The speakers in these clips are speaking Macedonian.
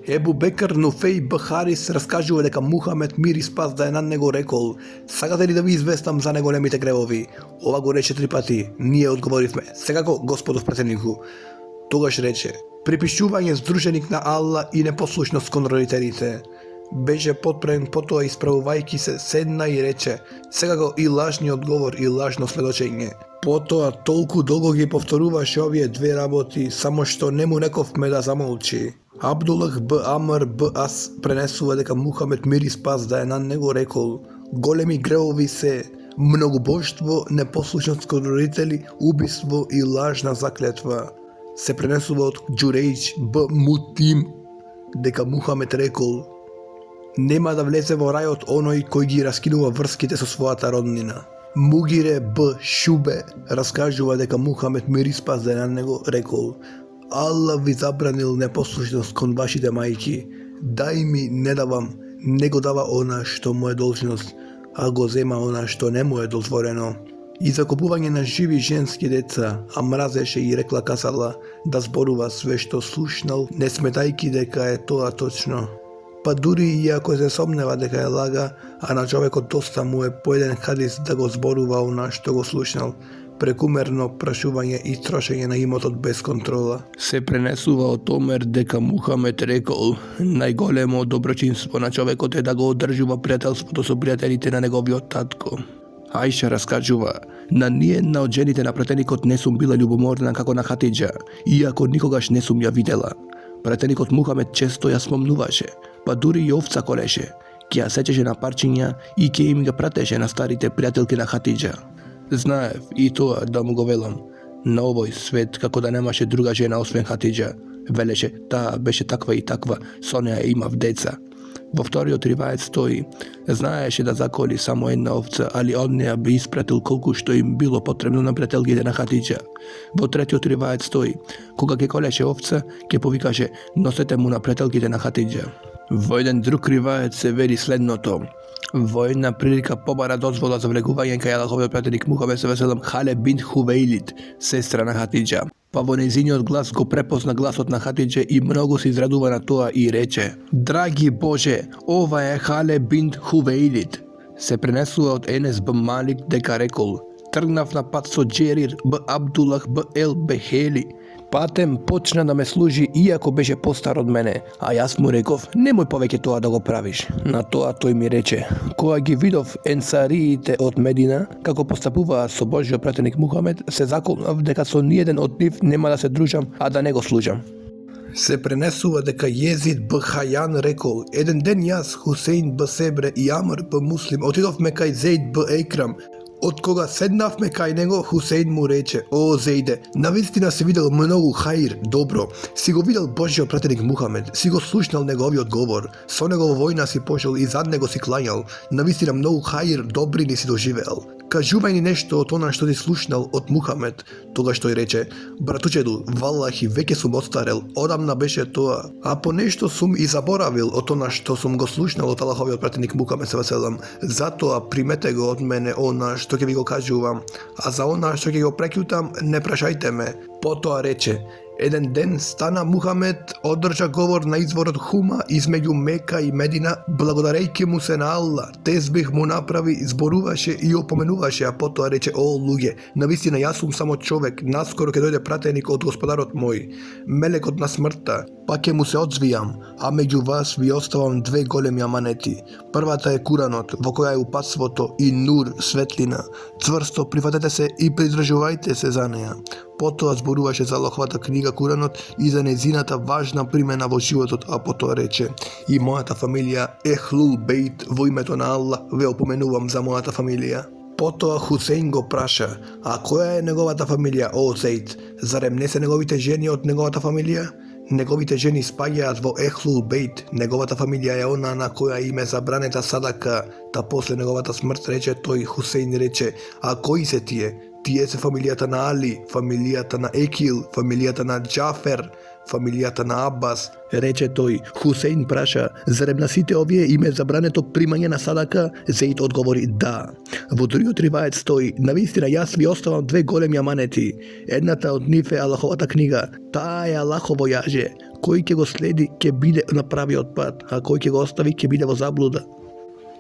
Ебу Бекр Нуфей Б. Харис раскажува дека Мухамед мир и спас да е над него рекол: "Сакате ли да ви известам за неголемите гревови?" Ова го рече 3 пати. Ние одговоривме: "Секако, Господов претенднику." Тогаш рече: "Припишување здруженик на Алла и непослушност кон родителите." Беше потпрен, потоа исправувајќи се седна и рече: "Секако и лажни одговор и лажно сведочење." Потоа толку долго ги повторуваше овие две работи, само што не му рековме да замолчи. Абдулах Б. Амр Б. Ас пренесува дека Мухамед мир и спас да е над него рекол: "Големи гревови се многобожство, непослушност кон родители, убиство и лажна заклетва." Се пренесува од Џурејџ Б. Мутим дека Мухамед рекол: "Нема да влезе во рајот оној кој ги раскинува врските со својата роднина." Мугире Б. Шубе раскажува дека Мухамед мир и спас да е над него рекол: "Алла ви забранил непослушност кон вашите мајки. Дај ми не давам, не го дава она што му е должност, а го зема она што не му е дозволено." И закупување на живи женски деца, а мразеше и рекла касала да зборува све што слушнал, не сметајки дека е тоа точно. Па дури и ако се сомнева дека е лага, а на човекот доста му е по еден хадис да го зборува она што го слушнал, прекумерно прашување и трошење на имотот без контрола. Се пренесува од Омер дека Мухамед рекол: "Најголемо доброчинство на човекот е да го одржува пријателството со пријателите на неговиот татко." Ајша раскажува: "На ниедна од жените на пратеникот не сум била љубоморна како на Хатиџа, иако никогаш не сум ја видела. Пратеникот Мухамед често ја спомнуваше, па дури и овца колеше, ќе ја сечеше на парчиња и ќе им ги пратеше на старите пријателки на Хатиџа. Знаев и тоа да му го велам. На овој свет како да немаше друга жена освен Хатиџа. Велеше, таа беше таква и таква, со неа имав деца." Во вториот риваец стои: "Знаеше да заколи само една овца, али од неа би испратил колку што им било потребно на пријателките на Хатиџа." Во третиот риваец стои: "Кога ќе колеше овца, ќе повикаше: носете му на пријателките на Хатиџа." Во еден друг риваец се вели следното: "Во една прилика побара дозвола за влегување кај Аллаховиот пратеник Мухамед селем Хале бинт Хувеилид, сестра на Хатиџа. Па во нејзиниот глас го препозна гласот на Хатиџа и многу се израдува на тоа и рече: "Драги Боже, ова е Хале бинт Хувеилид." Се пренесува од Енес Б. Малик дека рекол: "Тргнав на пат со Џерир Б. Абдулах Б. Ел Бехели. Патем почна да ме служи иако беше постар од мене, а јас му реков: немој повеќе тоа да го правиш." На тоа тој ми рече: "Кога ги видов енсариите од Медина како постапуваа со Божјиот пратеник Мухамед, се заколнав дека со ниеден од нив нема да се дружам, а да не го служам." Се пренесува дека Језид Б. Хајан рекол: "Еден ден јас, Хусеин Б. Себре и Амр Б. Муслим отидовме кај Зеид Б. Екрам. Од кога седнавме кај него, Хусеин му рече: "О, Зеиде, навистина си видел многу хаир, добро. Си го видел Божјиот пратеник Мухамед, си го слушнал неговиот говор, со него во војна си пошел и зад него си клањал. Навистина многу хаир, добрини си доживеал. Кажувај ни нешто од она што ти слушнал од Мухамед." Тогаш тој рече: "Братучеду, валлахи, веќе сум остарел, одамна беше тоа, а по нешто сум и заборавил од она што сум го слушнал од Аллаховиот пратеник Мухамед селем. Затоа примете го од мене она што ќе ви го кажувам, а за она што ќе го прекјутам, не прашајте ме." Потоа рече: "Еден ден стана Мухамед, одржа говор на изворот Хума измеѓу Мека и Медина, благодарејќи му се на Алла. Тезбих му направи, зборуваше и опоменуваше, а потоа рече: "О, луѓе, навистина јас сум само човек, наскоро ќе дојде пратеник од Господарот мој, мелекот на смртта, па ќе му се одзвијам, а меѓу вас ви оставам две големи аманети. Првата е Куранот, во која е упатството и нур, светлина. Цврсто прифатете се и придржувајте се за неа." Потоа зборуваше за Аллаховата книга Куранот и за нејзината важна примена во животот, а потоа рече: "И мојата фамилија Ехлул Бейт, во името на Аллах ве опоменувам за мојата фамилија." Потоа Хусеин го праша: "А која е неговата фамилија, о Зейд? Зарем не се неговите жени од неговата фамилија?" Неговите жени спаѓаат во Ехлул Бейт, неговата фамилија е она на која им е забранета садака. Та после неговата смрт рече тој, Хусеин рече: "А кои се тие? Тие се фамилијата на Али, фамилијата на Екил, фамилијата на Џафер, фамилијата на Аббас." Рече тој, Хусеин праша: "Зарем на сите овие им е забрането примање на садака?" Зеид одговори: "Да." Во другиот риваец стои: "Навистина јас ви оставам две големи аманети. Едната од нив е Аллаховата книга. Таа е Аллахово јаже, Koji će go sledi, će bide napravi otpad, a koji će go ostavi, će bide vo zabluda.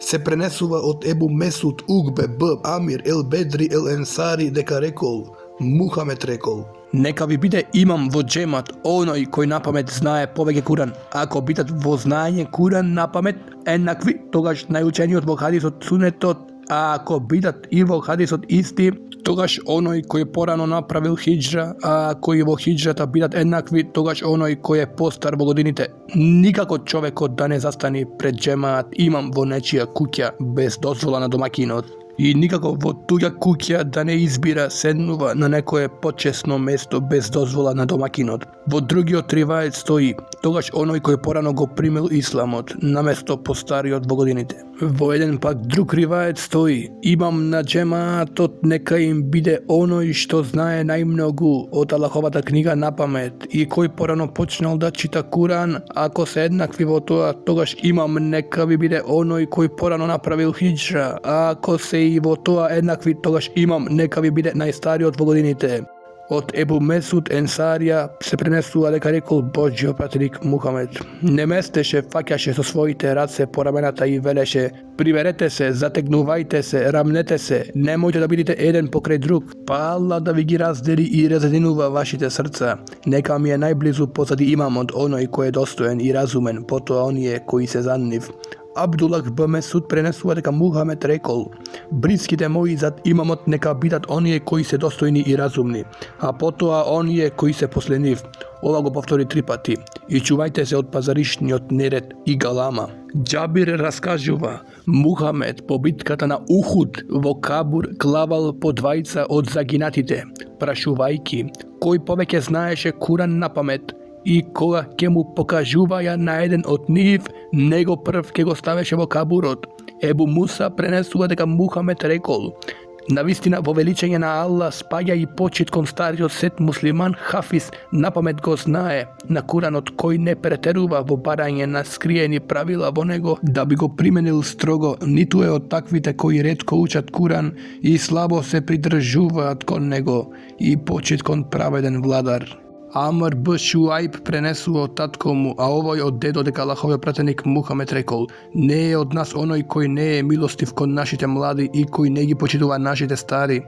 Se prenesuva od Ebu Mesud Ugbe B. Amir el Bedri el Ensari deka rekol, Muhamed rekol. Neka vi bide imam vo džemat onoj koji napamet znaje povege Kuran. Ako bidat vo znanje Kuran napamet, enakvi togaž najučeniji od vog hadis od sunetot, a ako bidat i vog hadis od isti, togaž onoj koji je porano napravil hidžra, a koji vo hidžrata bidat enakvi, togaž onoj koji je postar vo godinite. Nikako čovjeko da ne zastani pred džemat imam vo nečija kuća bez dozvola na domakinot. I nikako vo tuja kuća da ne izbira sednuva na nekoje počesno mesto bez dozvola na domakinot. Vo drugi od rivajet stoji, togaž onoj koji porano go primil islamot, na mesto postari od godinite. Vo jedan pak drug rivajet stoji, imam na džematot neka im bide onoj što znaje najmnogu od Allahovata knjiga na pamet i koji porano počnal da čita Kuran, ako se jednakvi vo toga, togaž imam neka bi bide onoj koji porano napravil hidžra, a ako se i vo toa jednakvi, togaž imam neka bi bide najstariji od godinite. Od Ebu Mesud Ensarija se prenesu deka rekol Božji opratnik Muhamed. Ne mesteše fakjaše so svojite race po ramenata i veleše, priverete se, zategnuvajte se, ravnete se, nemojte da vidite jedan pokraj drug, pa Allah da vi gi razdeli i razedinuva vašite srca. Neka mi je najblizu pozadi imam od onoj koji je dostojen i razumen, poto on je koji se zanniv. Abdullah b. Mesud prenesu deka Muhamed rekol, briskite moji zad imamot neka bidat onije koji se dostojni i razumni, a potoa onije koji se posleniv. Ova go povtori 3 pati. I čuvajte se od pazarišnji, od nered i galama. Džabir raskažuva, Muhamed po bitkata na Uhud vo Kabur klaval po dvajca od zaginatite, prašuvajki, koji poveke znaješe Kuran na pamet, i koga ke mu pokažuvaja na jeden od njih, nego prv ke go staveše vo kaburot. Ebu Musa prenesu deka Muhamed rekol, na vistina vo veličenje na Allah spaja i početkom stario set musliman Hafiz na pamet go znaje, na Kuran od koji ne preteruva vo baranje na skrijeni pravila vo nego da bi go primenil strogo, ni tu je od takvite koji redko učat Kuran i slabo se pridržuvat kon nego i početkom praveden vladar. Amr b. Šuajb prenesu od tatkomu, a ovoj od dedo deka Allahov pratenik Muhamed rekol, ne je od nas onoj koji ne je milostiv kod našite mladi i koji ne gi počituva našite stari.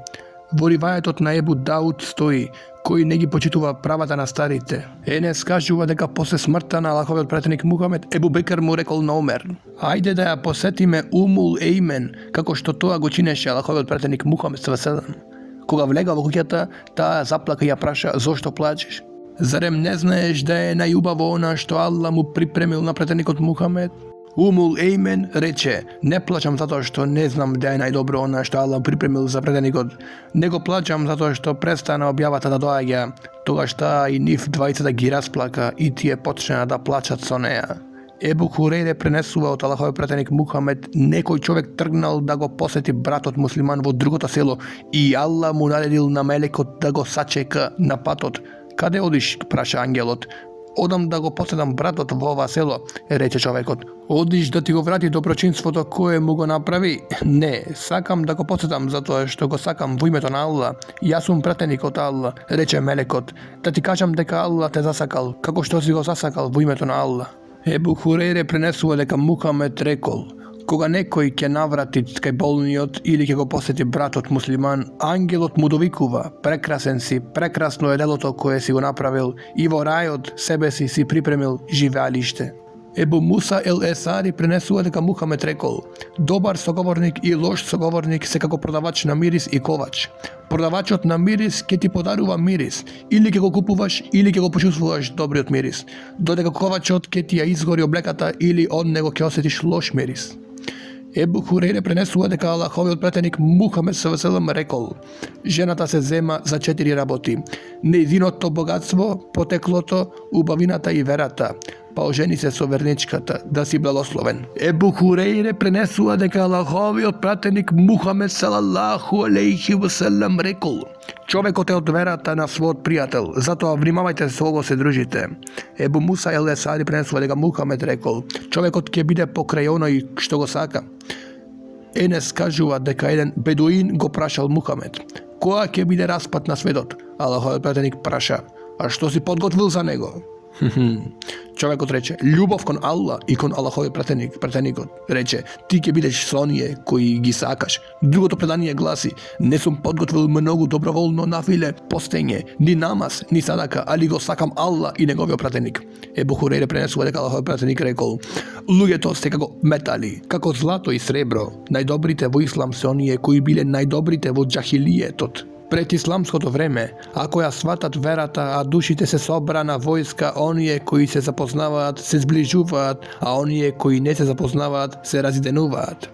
Vo rivajetot na Ebu Daud stoji, koji ne gi počituva pravata na starite. Enes kažuva deka posle smrta na Allahov pratenik Muhamed, Ebu Bekr mu rekol na Omer, ajde da ja posetime Umul Ejmen, kako što toa go čineše Allahov pratenik Muhamed s.a.v. Koga vlega vo kućata, ta zaplaka ja praša, zašto plačeš? Zarem ne znaješ da je najubavo ona što Allah mu pripremil na pratenikot Muhamed? Umul Ejmen reče, ne plaćam zato što ne znam da je najdobro ona što Allah pripremil za pratenikot, nego plaćam zato što prestane objavata da doaja, toga šta i nif 20 gi rasplaka i ti je počnena da plaćat soneja. Ebu Hureyre prenesuva od Allahov pratenik Muhamed, nekoj čovjek trgnal da go poseti bratot musliman vo drugota selo i Allah mu naredil na melekot da go sačeka na patot. Kade odiš, praša angelot? Odam da go posedam bratot vo ova selo, reče čovekot. Odiš da ti go vrati dobročinstvo to koje mu go napravi? Ne, sakam da go posedam zato što go sakam v imeto na Allah. Ja sum pratenik od Allah, reče melekot. Da ti kažem deka Allah te zasakal, kako što si go zasakal v imeto na Allah. Ebu Hureyre prenesuo deka Muhamed rekol, koga nekoj ke navratit kaj bolniot ili ke go posjeti bratot musliman, angelot mu dovikuva, prekrasen si, prekrasno je delo to koje si go napravil i vo raj od sebe si pripremil živalište. Ebu Musa el Esari prenesuo deka Muhamed rekol, dobar sogovornik i loš sogovornik se kako prodavač na miris i kovač. Prodavačot na miris ke ti podaruva miris, ili ke go kupuvaš ili ke go počustvovaš dobri od miris, dodeka kovačot ke ti ja izgori oblekata ili on nego ke osjetiš loš miris. Ebu Hureyre prenesuo deka Allahovi pratenik Muhamed s.a.v. rekol, ženata se zema za 4 raboti, neizinoto bogatstvo, potekloto, ubavinata i verata, pa oženi se so verničkata, da si blagosloven. Ebu Hureyre prenesuo deka Allahovi pratenik Muhamed s.a.v. rekol, čovjeko te od verata na svod prijatelj, zato vrimavajte svogo se družite. Ebu Musa el Esari prenesuo deka Muhamed rekol, čovjeko ke bide pokraj onoj što go saka. Enes kažuva deka jedan beduin go prašal Muhamed, koja ke bide raspat na svedot? Allahov pratenik praša, a što si podgotvil za nego? Човекот рече, љубов кон Аллах и кон Аллаховиот пратеникот рече, ти ќе бидеш со оние кои ги сакаш. Другото предание гласи, не сум подготвил многу доброволно нафиле, постење, ни намаз, ни садака, али го сакам Аллах и неговиот пратеник. Ебу Хурейре пренесува дека Аллаховиот пратеник рекол, луѓето се како метали, како злато и сребро. Најдобрите во ислам се оние кои биле најдобрите во џахилиетот. Пред исламското време, ако ја сватат верата, а душите се собрана војска, оние кои се запознаваат, се зближуваат, а оние кои не се запознаваат, се разиденуваат.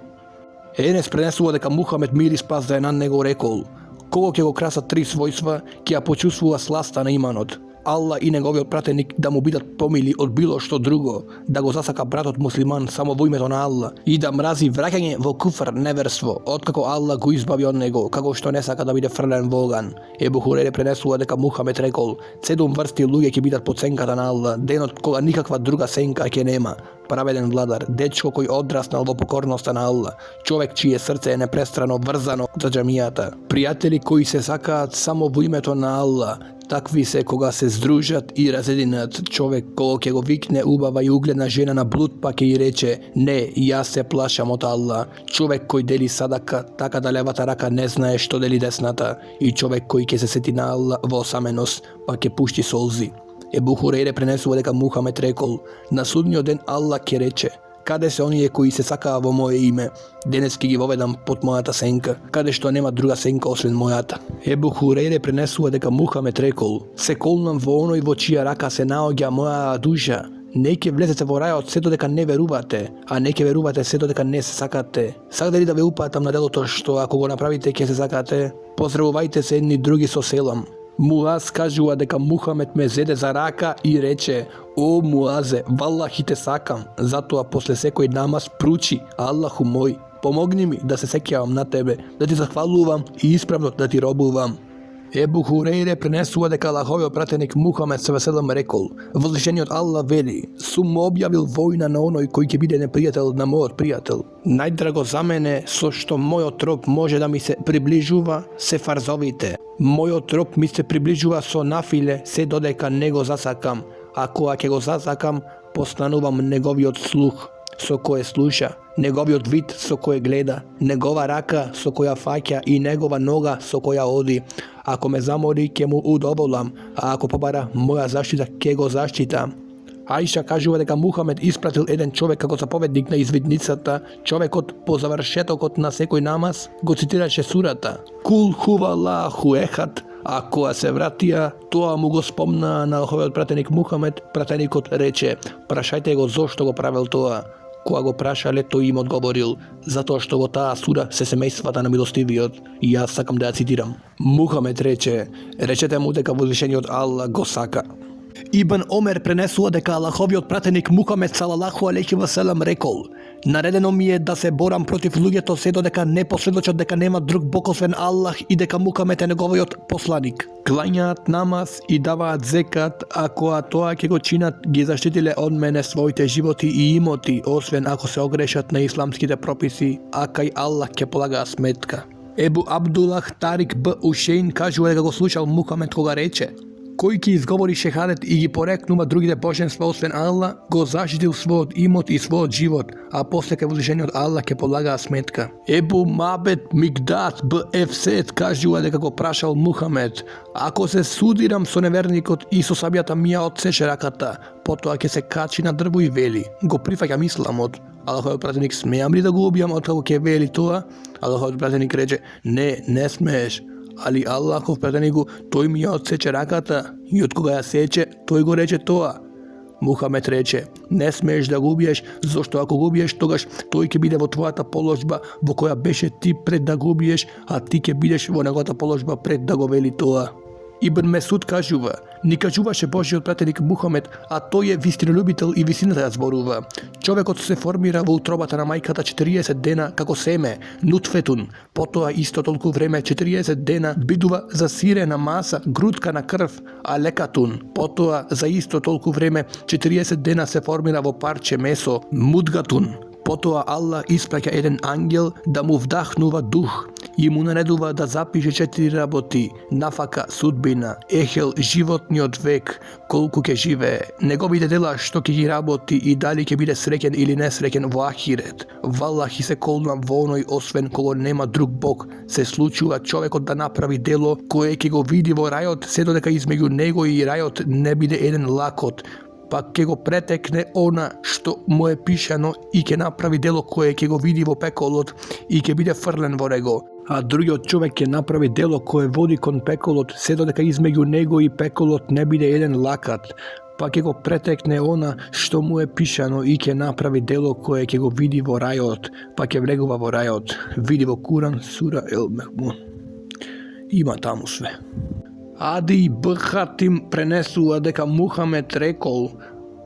Енес пренесува дека Мухамед мир и спас да е на него рекол, кого ќе го красат три својства, ќе ја почувствува сласта на иманот. Аллах и неговиот пратеник да му бидат помили од било што друго, да го засака братот муслиман само во името на Аллах и да мрази враќање во куфр, неверство, откако Аллах го избави од него, како што не сака да биде фрлен во оган. Ебу Хурейре пренесува дека Мухамед рекол, 7 врсти луѓе ќе бидат под сенката на Аллах, денот кога никаква друга сенка ќе нема. Праведен владар, дечко кој одраснал во покорноста на Аллах, човек чие срце е непрестрано врзано за џамијата, пријатели кои се сакаат само во името на Аллах, такви се кога се здружат и разединат, човек кога ќе го викне убава и угледна жена на блуд па ќе и рече, не, јас се плашам од Аллах, човек кој дели садака, така да левата рака не знае што дели десната, и човек кој ќе се сети на Аллах во осаменост, па ќе пушти солзи. Ебу Хурейре пренесува дека Мухамед рекол, на судниот ден Аллах ќе рече, каде се оние кои се сакаа во моје име, денес ќе ги воведам под мојата сенка, каде што нема друга сенка освен мојата. Ебу Хурейре пренесува дека Мухамед рекол, се колнам во оној во чија рака се наоѓа моја душа, не ќе влезете во рајот сето дека не верувате, а не ќе верувате сето дека не се сакате. Сакате ли да ве упатам на делото што ако го направите ќе се сакате? Поздравувајте се едни други со селам. Муаз кажува дека Мухамед ме зеде за рака и рече, о Муазе, валлахи те сакам, затоа после секој намаз пручи, Аллаху мој, помогни ми да се сеќавам на тебе, да ти захвалувам и исправно да ти робувам. Ебу Хурейре пренесува дека Аллаховиот пратеник Мухамед ﷺ рекол, возвишениот Аллах вели, сум му објавил војна на оној кој ќе биде непријател на мојот пријател. Најдраго за мене со што мојот роб може да ми се приближува се фарзовите. Мојот роб ми се приближува со нафиле се додека не го засакам, а кога ќе го засакам, постанувам неговиот слух со кој слуша, неговиот вид со кој гледа, негова рака со која фаќа и негова нога со која оди. Ако ме замори, ќе му удоволам, а ако побара моја заштита, ќе го заштитам. Аиша кажува дека Мухамед испратил еден човек како заповедник на извидницата, човекот по завршетокот на секој намаз го цитираше сурата Кул хувалаху ехат, а кога се вратија, тоа му го спомна на Аллаховиот пратеник Мухамед, пратеникот рече, прашајте го зошто го правел тоа. Кога го прашале, тој им одговорил, затоа што во таа сура се семејствата на милостивиот, и јас сакам да ја цитирам. Мухамед рече, речете му дека возвишениот Аллах го сака. Ибн Омер пренесува дека Аллаховиот пратеник Мухамед салалаху алейхи ва селам рекол, наредено ми е да се борам против луѓето се додека не посведочат дека нема друг бог освен Аллах и дека Мухамед е неговиот посланик. Клањаат намаз и даваат зекат, а кога тоа ќе го чинат, ги заштитиле од мене своите животи и имоти, освен ако се огрешат на исламските прописи, а кај Аллах ќе полагаа сметка. Ебу Абдулах Тарик Б. Ушейн кажува дека го слушал Мухамед кога рече, кој ќе изговори шехадет и ги порекнува другите боженства освен Аллах, го заштитил својот имот и својот живот, а после кај возвишениот Аллах ќе полагаа сметка. Ебу Мабет Мигдат Б. Ефсет кажува дека го прашал Мухамед, ако се судирам со неверникот и со сабијата ми ја отсече раката, потоа ќе се качи на дрво и вели, го прифаќам исламот. Аллаховиот пратеник, смеам ли да го убијам откако ќе вели тоа? Аллаховиот пратеник рече, не смееш. Али Аллахов пратенику, тој ми ја отсече раката и од кога ја сече, тој го рече тоа. Мухамед рече, не смееш да го убиеш, зашто ако го убиеш, тогаш тој ќе биде во твојата положба во која беше ти пред да го убиеш, а ти ќе бидеш во неговата положба пред да го вели тоа. Ибн Месуд кажува, ни кажуваше Божиот пратеник Мухамед, а тој е вистинолюбител и вистината ја зборува. Човекот се формира во утробата на мајката 40 дена како семе, нутфетун, потоа исто толку време 40 дена бидува засирена маса, грудка на крв, алекатун, потоа за исто толку време 40 дена се формира во парче месо, мудгатун, Потоа Аллах испраќа еден ангел да му вдахнува дух и му наредува да запише 4 работи: нафака, судбина, ехел, животниот век, колку ќе живее, неговите дела што ќе ги работи и дали ќе биде среќен или несреќен во ахирет. Валлахи се колнам во оној освен кого нема друг Бог, се случува човекот да направи дело кое ќе го види во рајот, се додека измеѓу него и рајот не биде еден лакот, пак ќе го претекне она што му е пишано и ќе направи дело кое ќе го види во пеколот и ќе биде фрлен во него. А другиот човек ќе направи дело кое води кон пеколот, се додека измеѓу него и пеколот не биде еден лакат, па ќе го претекне она што му е пишано и ќе направи дело кое ќе го види во рајот, па ќе влегува во рајот. Види во Куран, сура Ел Мехмун. Има таму све. Ади Бхатим пренесува дека Мухамед рекол: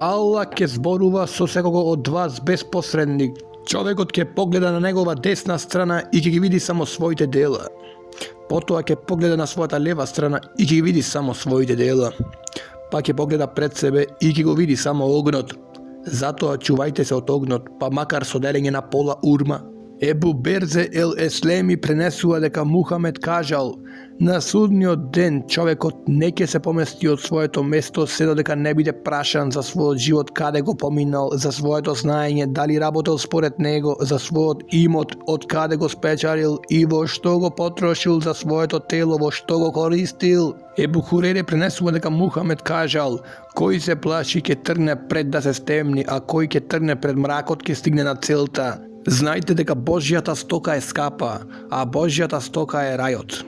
Аллах ќе зборува со секого од вас без посредник. Човекот ќе погледа на негова десна страна и ќе ги види само своите дела. Потоа ќе погледа на својата лева страна и ќе ги види само своите дела. Па ќе погледа пред себе и ќе го види само огнот. Затоа чувајте се од огнот, па макар со делење на пола урма. Ебу Берзе ел Еслеми пренесува дека Мухамед кажал: на судниот ден човекот не ќе се помести од своето место се додека не биде прашан за својот живот, каде го поминал, за своето знаење, дали работел според него, за својот имот, од каде го спечарил и во што го потрошил, за своето тело, во што го користил. Ебу Хурейре пренесува дека Мухамед кажал: кој се плаши ќе трне пред да се стемни, а кој ќе трне пред мракот ќе стигне на целта. Знајте дека Божјата стока е скапа, а Божјата стока е рајот.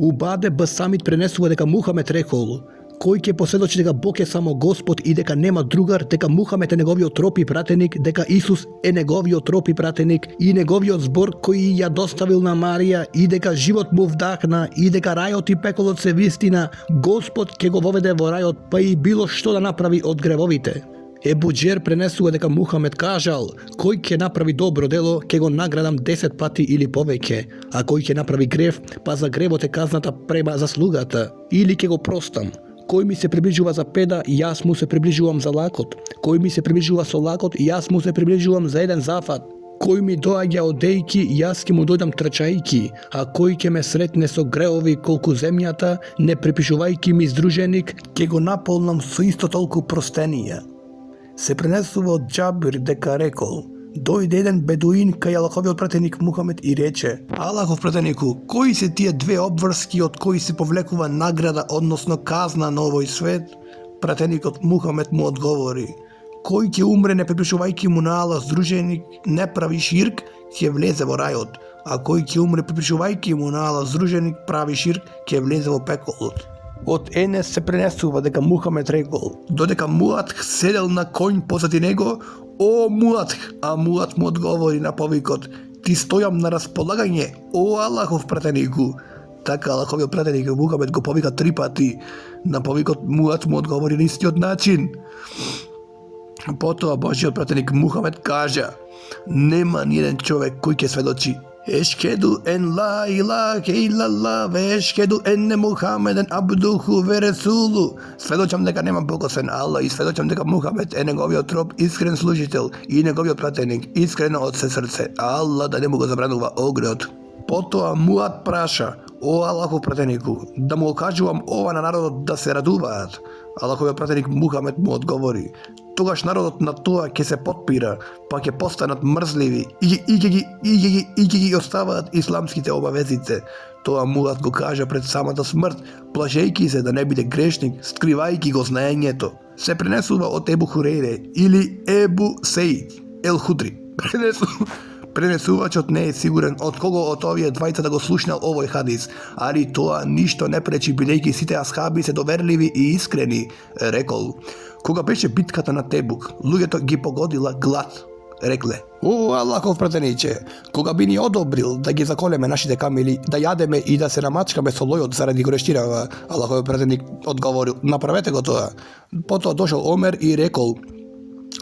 Убаде Басамит пренесува дека Мухамед рекол: кој ќе посведочи дека Бог е само Господ и дека нема другар, дека Мухамед е неговиот роб и пратеник, дека Исус е неговиот роб и пратеник и неговиот збор кој ја доставил на Марија и дека живот му вдахна и дека рајот и пеколот се вистина, Господ ќе го воведе во рајот, па и било што да направи од гревовите. Ебу Џер пренесува дека Мухамед кажал: кој ќе направи добро дело, ќе го наградам 10 пати или повеќе, а кој ќе направи грев, па за гревот е казната према заслугата, или ќе го простам. Кој ми се приближува за педа, јас му се приближувам за лакот. Кој ми се приближува со лакот, јас му се приближувам за еден зафат. Кој ми доаѓа одејки, јас ќе му дојдам трчајки, а кој ќе ме сретне со греови колку земјата, не припишувајки ми издруженик, ќе го наполнам со исто толку простенија. Се пренесува од Џабир дека рекол: дојде еден бедуин кај Аллаховиот пратеник Мухамед и рече: Аллахов пратенику, кои се тие две обврски од кои се повлекува награда, односно казна на овој свет? Пратеникот Мухамед му одговори: кој ќе умре не припишувајќи му на Аллах здруженик, не прави ширк, ќе влезе во рајот, а кој ќе умре припишувајќи му на Аллах здруженик, прави ширк, ќе влезе во пеколот. Од Енес се пренесува дека Мухамед рекол: додека Муатх седел на конј позади него: о Муатх, а Муат му одговори на повикот: ти стојам на располагање, о Аллахов пратенику. Така Аллаховиот пратеник Мухамед го повика 3 пати. На повикот Муат му одговори на истиот начин. Потоа Божјиот пратеник Мухамед кажа: нема ни еден човек кој ќе сведочи: Ешкеду ен ла илаха илаллах ве ешкеду enne Мухамеден абдуху ве ресулу. Сведочам дека нема Бог освен Аллах и сведочам дека Мухамед е неговиот роб, искрен служител и неговиот пратеник, искрено од се срце, а Аллах да не му го забранува огрот. Потоа Муат праша: о Аллахов пратенику, да му окажувам ова на народот да се радуваат. Аллаховиот пратеник Мухамед му одговори: тогаш народот на тоа ќе се потпира, па ќе постанат мрзливи и ќе ги оставаат исламските обавезите. Тоа Муат го кажа пред самата смрт, плашејќи се да не биде грешник, скривајќи го знаењето. Се пренесува од Ебу Хурейре или Ебу Сеид ел Худри. Пренесувачот не е сигурен од кого од овие двајца да го слушнал овој хадис, али тоа ништо не пречи, бидејќи сите асхаби се доверливи и искрени. Рекол: кога беше битката на Тебук, луѓето ги погодила глад. Рекле: о Аллахов пратениче, кога би ни одобрил да ги заколеме нашите камили, да јадеме и да се намачкаме со лојот заради горештинава, Аллаховиот пратеник одговорил: направете го тоа. Потоа дошол Омер и рекол: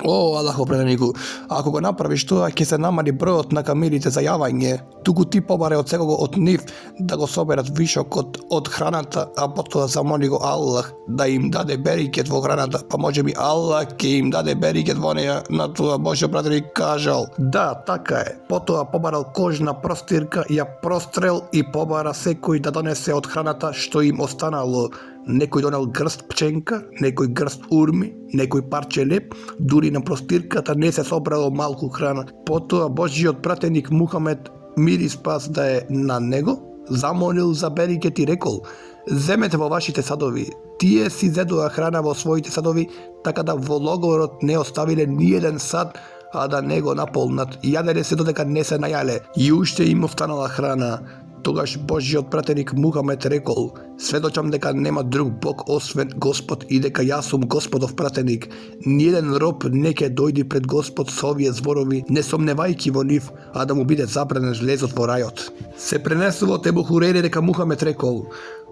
O, Allahov prateniku, ako го направиш тоа, ќе се намали бројот на камилите за јавање, туку ти побаре од секого од нив да го соберат вишокот од храната, а потоа замоли го Аллах да им даде берикет во храната, па може би Аллах ќе им даде берикет во неја. На тоа Божјо пратеник кажал: да, така е. Потоа побарал кожна простирка, ја прострел и побара секој да донесе од храната што им останало. Некој донел грст пченка, некој грст урми, некој парче леп, дури на простирката не се собрало малку храна. Потоа Божјиот пратеник Мухамед, мир и спас да е на него, замолил за берикет и рекол: земете во вашите садови. Тие си зедоа храна во своите садови, така да во логорот не оставиле ниеден сад, а да не го наполнат. Јаделе се додека не се најале, и уште им останала храна. Тогаш Божјиот пратеник Мухамед рекол: сведочам дека нема друг Бог освен Господ и дека јас сум Господов пратеник. Ниеден роб не ќе дојди пред Господ со овие зборови, не сомневајќи во нив, а да му биде забранен влезот во рајот. Се пренесува од Ебу Хурейре дека Мухамед рекол: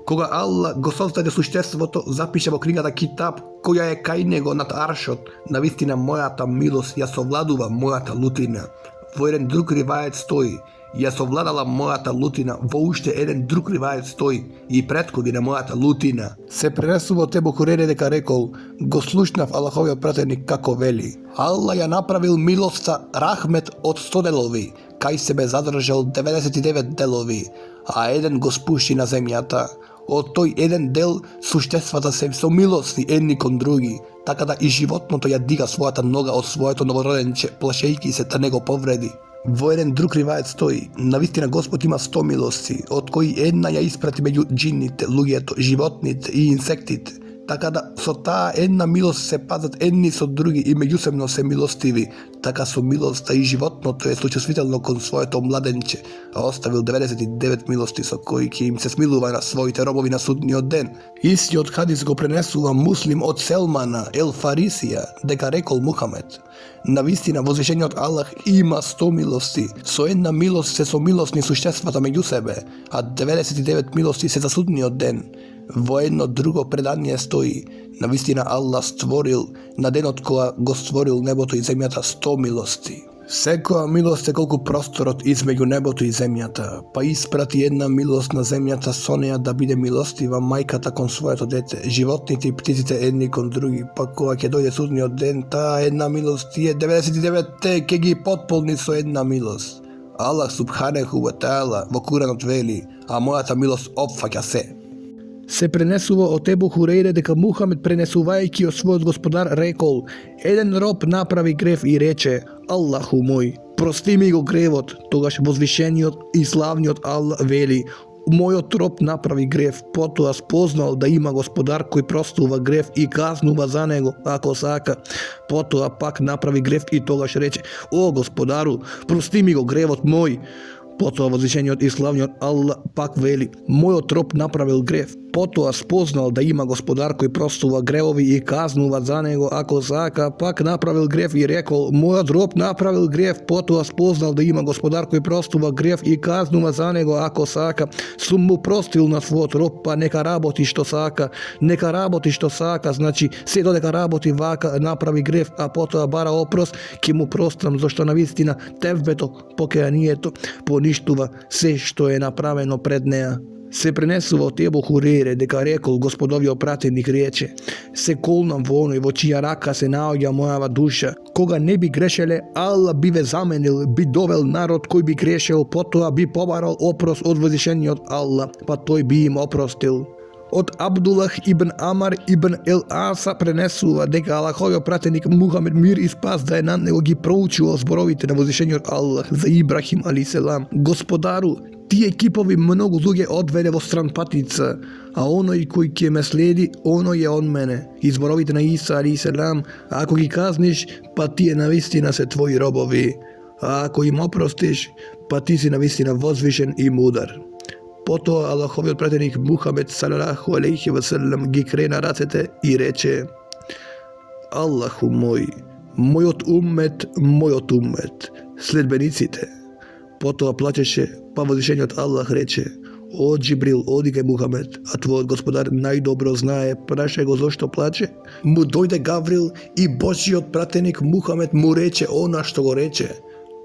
кога Аллах го создаде суштеството, запише во книгата Китаб, која е кај него над аршот: навистина мојата милост ја совладува мојата лутина. Во еден друг ривајет стои: ја совладала мојата лутина. Во уште еден друг ривајет стои: и претходи на мојата лутина. Се пренесува од Ебу Хурейре дека рекол: го слушнав Аллаховиот пратеник како вели: Аллах ја направил милоста рахмет од 100 делови, кај себе задржал 99 делови, а еден го спуши на земјата. Од тој еден дел суштествата се со милости едни кон други, така да и животното ја дига својата нога од своето новороденче, плашејќи се да не го повреди. Во еден друг ривајет стои: навистина Господ има 100 милости, од кои една ја испрати меѓу џинните, луѓето, животните и инсектите, така да со таа една милост се пазат едни со други и меѓусебно се милостиви. Така со милоста и животното е сочувствително кон своето младенче, а оставил 99 милости со кои ќе им се смилува на своите робови на судниот ден. Истиот хадис го пренесува Муслим од Селмана Ел Фарисија, дека рекол Мухамед: навистина возвишениот Аллах има 100 милости, со една милост се сомилосни суштествата меѓу себе, а 99 милости се за судниот ден. Во едно друго предание стои: навистина Аллах створил на денот кога го створил небото и земјата 100 милости. Секоја милост е колку просторот измеѓу небото и земјата, па испрати една милост на земјата со неја да биде милостива мајката кон своето дете, животните и птиците едни кон други, па кога ќе дојде судниот ден, таа една милост тие 99-те ќе ги потполни со една милост. Аллах субханеху ва таала во Куранот вели: а мојата милост опфаќа се. Се пренесува од Ебу Хурейре дека Мухамед, пренесувајќи од својот господар, рекол: еден роб направи грев и рече: Аллаху мој, прости ми го гревот. Тогаш возвишениот и славниот Аллах вели: мојот роб направи грев, потоа спознал да има господар кој простува грев и казнува за него ако сака. Потоа пак направи грев и тогаш рече: о господару, прости ми го гревот мој. Потоа возвишениот и славниот Аллах пак вели: мојот роб направил грев, потоа спознал да има господар кој простува гревови и казнува за него ако сака, пак направил грев и рекол: мојот роб направил грев, потоа спознал да има господар кој простува грев и казнува за него ако сака. Сум му простил на својот роб, па нека работи што сака. Нека работи што сака, значи се додека работи вака, направи грев, а потоа бара опрос, ќе му простам, зашто навистина тевбето, покајанието, поништува се што е направено пред неа. Се пренесува од Ебу Хурейре дека рекол господовиот пратеник рече: се колнам во оној во чија рака се наоѓа мојава душа. Кога не би грешеле, Аллах би ве заменил, би довел народ кој би грешел, потоа би побарал опрос од возвишениот Аллах, па тој би им опростил. Од Абдулах ибн Амар ибн Ел Аса пренесува дека Аллаховиот пратеник Мухамед, мир и спас да е над него, ги проучувал зборовите на возвишениот Аллах за Ибрахим алейхиселам: господару, тие кипови многу луѓе одведе во странпатица, а оној кој ќе ме следи, оној е он мене. И зборовите на Иса алейхиселам: ако ги казниш, па тие навистина се твои робови, а ако им опростиш, па ти си навистина возвишен и мудар. Потоа Аллаховиот пратеник Мухамед салалаху алейхи васелам ги крена рацете и рече: Аллаху мој, мојот уммет, следбениците. Потоа плачеше, па возвишениот Аллах рече: O Džibril, odi kaj Muhammed, a tvoj gospodar najdobro znaje prašego zašto plače. Mu dojde Gavril i Božjiот pratenik Muhammed mu reče ona što go reče.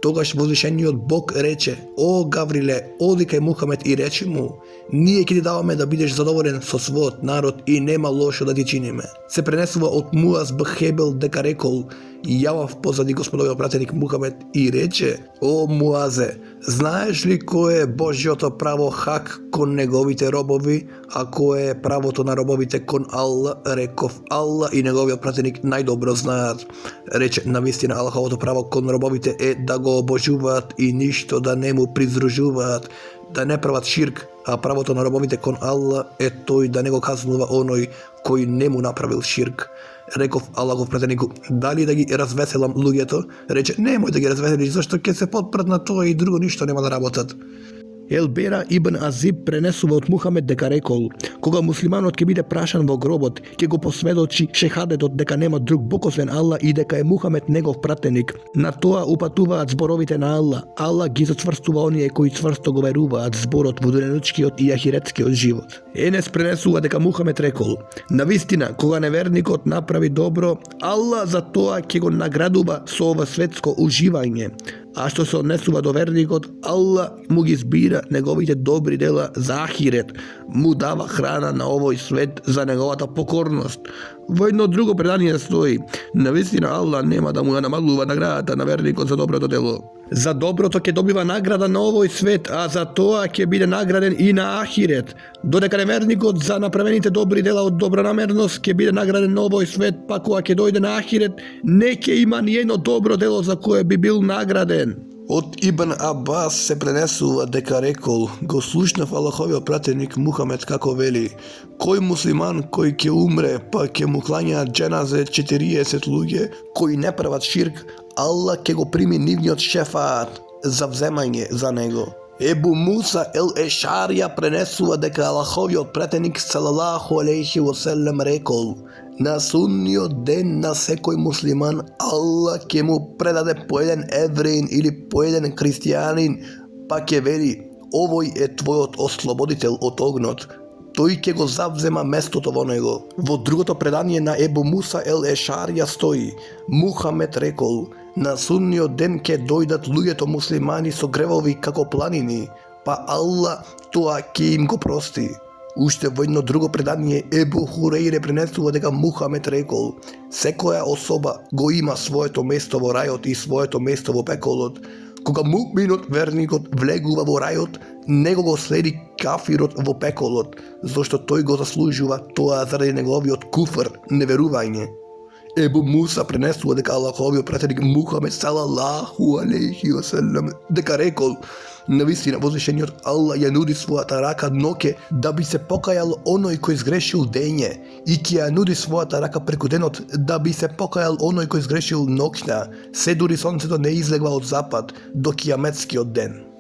Тогаш возвишениот Бог рече: "О Гавриле, оди кај Мухамед и речи му: ние ќе ти даваме да бидеш задоволен со својот народ и нема лошо да ти чиниме." Се пренесува од Муаз б Хебел дека рекол: "Јавав позади господовиот пратеник Мухамед и рече: О Муазе, знаеш ли кое е Божјото право хак кон неговите робови, а кое е правото на робовите кон Алла?" Реков: "Алла и неговиот пратеник најдобро знаат." Рече: "Навистина Аллаховото право кон робовите е да го обожуваат и ништо да не му приздружуваат, да не прават ширк, а правото на робовите кон Алла е тој да не го казнува оној кој не му направил ширк." Реков Аллахов пратенику: "Дали да ги развеселам луѓето?" Рече: "Немој да ги развеселиш, зашто ќе се потпрат на тоа и друго ништо нема да работат." Елбера ибн Азиб пренесува од Мухамед дека рекол: "Кога муслиманот ќе биде прашан во гробот, ќе го посведочи шехадетот дека нема друг Бог освен Алла и дека е Мухамед негов пратеник. На тоа упатуваат зборовите на Алла. Алла ги зацврстува оние кои цврсто го веруваат зборот во дунјаничкиот и ахиретскиот живот." Енес пренесува дека Мухамед рекол: "Навистина, кога неверникот направи добро, Алла за тоа ќе го наградува со ова светско уживање. А што се однесува до верникот, Алла му ги збира неговите добри дела за ахирет, му дава храна на овој свет за неговата покорност." Во едно друго предание стои: "Навистина Алла нема да му ја намалува наградата на верникот за доброто дело. За доброто ќе добива награда на овој свет, а за тоа ќе биде награден и на ахирет. Додека неверникот за направените добри дела од добронамерност ќе биде награден на овој свет, па кога ќе дојде на ахирет, не ќе има ни едно добро дело за кое би бил награден." Од Ибн Абас се пренесува дека рекол: "Го слушнав Аллаховиот пратеник Мухамед како вели: кој муслиман кој ќе умре, па ќе му клањаат џеназе 40 луѓе кои не прават ширк, Аллах ќе го прими нивниот шефаат за вземање за него." Ебу Муса ел Ешарија пренесува дека Аллаховиот пратеник салалаху алейхи васелем рекол: "На судниот ден на секој муслиман Аллах ќе му предаде по еден евреин или по еден христијанин, па ќе вели: овој е твојот ослободител од огнот. Тој ќе го завзема местото во него." Во другото предание на Ебу Муса ел Ешарија стои: Мухамед рекол: "На судниот ден ќе дојдат луѓето муслимани со гревови како планини, па Аллах тоа ќе им го прости." Уште во едно друго предание Ебу Хурейре пренесува дека Мухамед рекол: "Секоја особа го има своето место во рајот и своето место во пеколот. Кога муъминот верникот влегува во рајот, него го следи кафирот во пеколот, зашто тој го заслужува тоа заради неговиот куфр, неверување." Ебу Муса пренесува дека Аллаховиот пратеник Мухамед салалаху алейхи васелем дека рекол: "Навистина возвишениот Аллах ја нуди својата рака ноќе да би се покајал оној кој сгрешил дење и ќе ја нуди својата рака преку денот да би се покајал оној кој сгрешил ноќна, се дури сонцето не излегва од запад до кијаметскиот ден."